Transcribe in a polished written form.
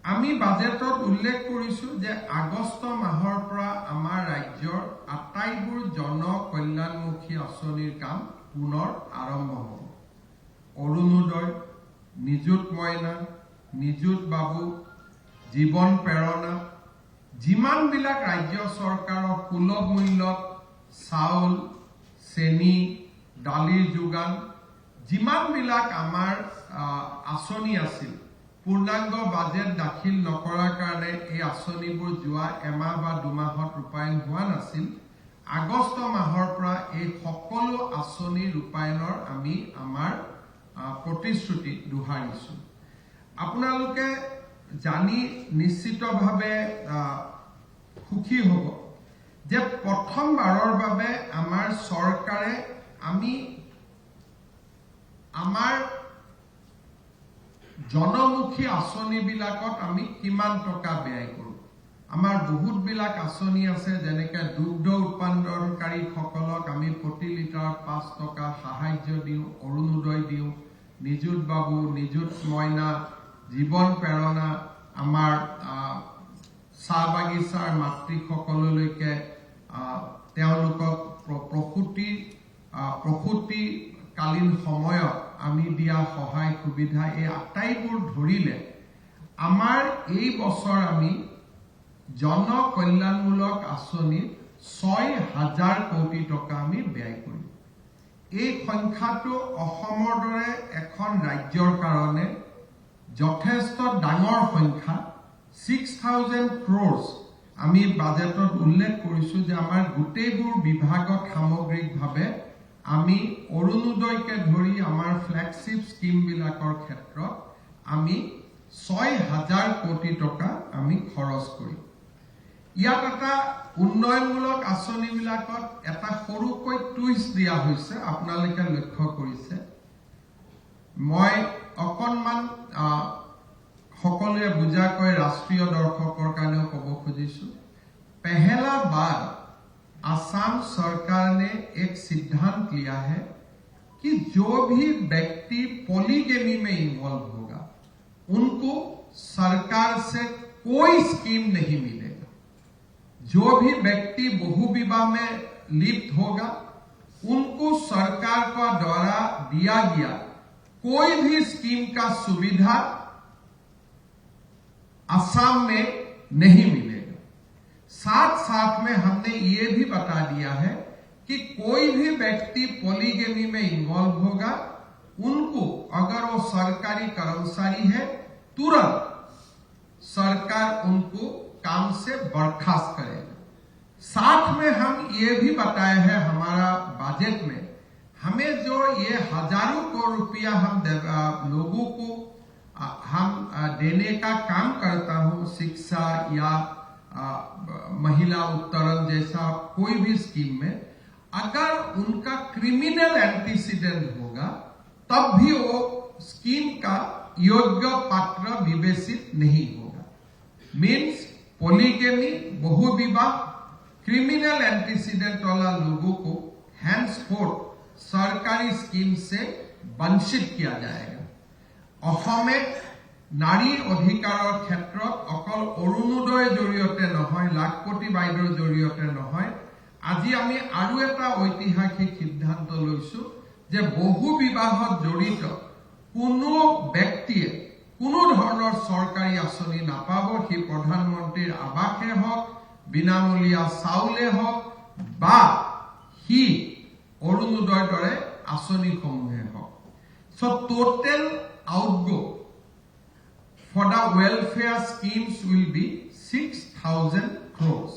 আমি বাজেটত উল্লেখ কৰিছো যে আগষ্ট মাহৰ পৰা আমাৰ ৰাজ্যৰ আটাইবোৰ জন কল্যাণমুখী আঁচনিৰ কাম পুনৰ আৰম্ভ হ'ব। অৰুণোদয়, নিযুত মইনা, নিযুত বাবু, জীৱন প্ৰেৰণা, যিমানবিলাক ৰাজ্য চৰকাৰৰ সুলভ মূল্যত চাউল, চেনি, দালিৰ যোগান, যিমানবিলাক আমাৰ আঁচনি আছিল, পূৰ্ণাংগ বাজেট দাখিল নকৰাৰ কাৰণে এই আঁচনিবোৰ যোৱা এমাহ বা দুমাহত ৰূপায়ণ হোৱা নাছিল। আগষ্ট মাহৰ পৰা এই সকলো আঁচনি ৰূপায়ণৰ আমি আমাৰ প্ৰতিশ্ৰুতি দোহাৰিছো। আপোনালোকে জানি নিশ্চিতভাৱে সুখী হ'ব যে প্ৰথমবাৰৰ বাবে আমাৰ চৰকাৰে আমাৰ জনমুখী আঁচনিবিলাকত আমি কিমান টকা ব্যয় কৰোঁ। আমাৰ বহুতবিলাক আঁচনি আছে, যেনেকৈ দুগ্ধ উৎপাদনকাৰীসকলক আমি প্ৰতি লিটাৰত 5 টকা সাহায্য দিওঁ, অৰুণোদয় দিওঁ, নিযুত বাবু, নিযুত মইনা, জীৱন প্ৰেৰণা, আমাৰ চাহ বাগিচাৰ মাতৃসকললৈকে তেওঁলোকক প্ৰসূতিকালীন সময়ত আমি দিয়া সহায় সুবিধা, এই আটাইবোৰ ধৰিলে আমাৰ এই বছৰ আমি জন কল্যাণমূলক আঁচনিত 6,000 কোটি টকা আমি ব্যয় কৰিম। এই সংখ্যাটো অসমৰ দৰে এখন ৰাজ্যৰ কাৰণে যথেষ্ট ডাঙৰ সংখ্যা। 6,000 crores আমি বাজেটত উল্লেখ কৰিছো যে আমাৰ গোটেইবোৰ বিভাগত সামগ্ৰিকভাৱে আমি অৰুণোদয়কে ধৰি আমাৰ ফ্লেগশ্বিপ স্কিমবিলাকৰ ক্ষেত্ৰত আমি 6,000 কোটি টকা আমি খৰচ কৰিম। ইয়াত এটা উন্নয়নমূলক আঁচনিবিলাকত এটা সৰুকৈ টুইষ্ট দিয়া হৈছে, আপোনালোকে লক্ষ্য কৰিছে। মই অকণমান সকলোৱে বুজাকৈ ৰাষ্ট্ৰীয় দৰ্শকৰ কাৰণেও ক'ব খুজিছো। पहला बार असम सरकार ने एक सिद्धांत लिया है कि जो भी व्यक्ति पॉलीगेमी में इन्वॉल्व होगा उनको सरकार से कोई स्कीम नहीं मिलेगा। जो भी व्यक्ति बहुविवाह में लिप्त होगा उनको सरकार का द्वारा दिया गया कोई भी स्कीम का सुविधा असम में नहीं मिलेगा। साथ साथ में हमने ये भी बता दिया है कि कोई भी व्यक्ति पॉलीगेमी में इन्वॉल्व होगा उनको, अगर वो सरकारी कर्मचारी है, तुरंत सरकार उनको काम से बर्खास्त करेगा। साथ में हम ये भी बताए हैं हमारा बजट में, हमें जो ये हजारों करोड़ रुपया हम लोगों को हम देने का काम करता हूं, शिक्षा या महिला उत्तरण जैसा कोई भी स्कीम में, अगर उनका क्रिमिनल एंटीसीडेंट होगा तब भी वो स्कीम का योग्य पात्र विवेचित नहीं होगा। मीन्स पॉलीगेमी, बहुविवाह, क्रिमिनल एंटीसीडेंट वाला लोगों को हैंड्सफोर्थ सरकारी स्कीम से वंचित किया जाएगा। অসমে নাৰী অধিকাৰৰ ক্ষেত্ৰত অকল অৰুণোদয়ৰ জৰিয়তে নহয়, লাখপতি বাইদেউৰ জৰিয়তে নহয়, আজি আমি আৰু এটা ঐতিহাসিক সিদ্ধান্ত লৈছো যে বহু বিবাহত জড়িত কোনো ব্যক্তিয়ে কোনো ধৰণৰ চৰকাৰী আঁচনি নাপাব। সি প্ৰধানমন্ত্ৰীৰ আৱাসে হওক, বিনামূলীয়া চাউলে হওক বা সি অৰুণোদয়ৰ দৰে আঁচনিসমূহে হওক। So total outgo for the welfare schemes will be 6,000 crores.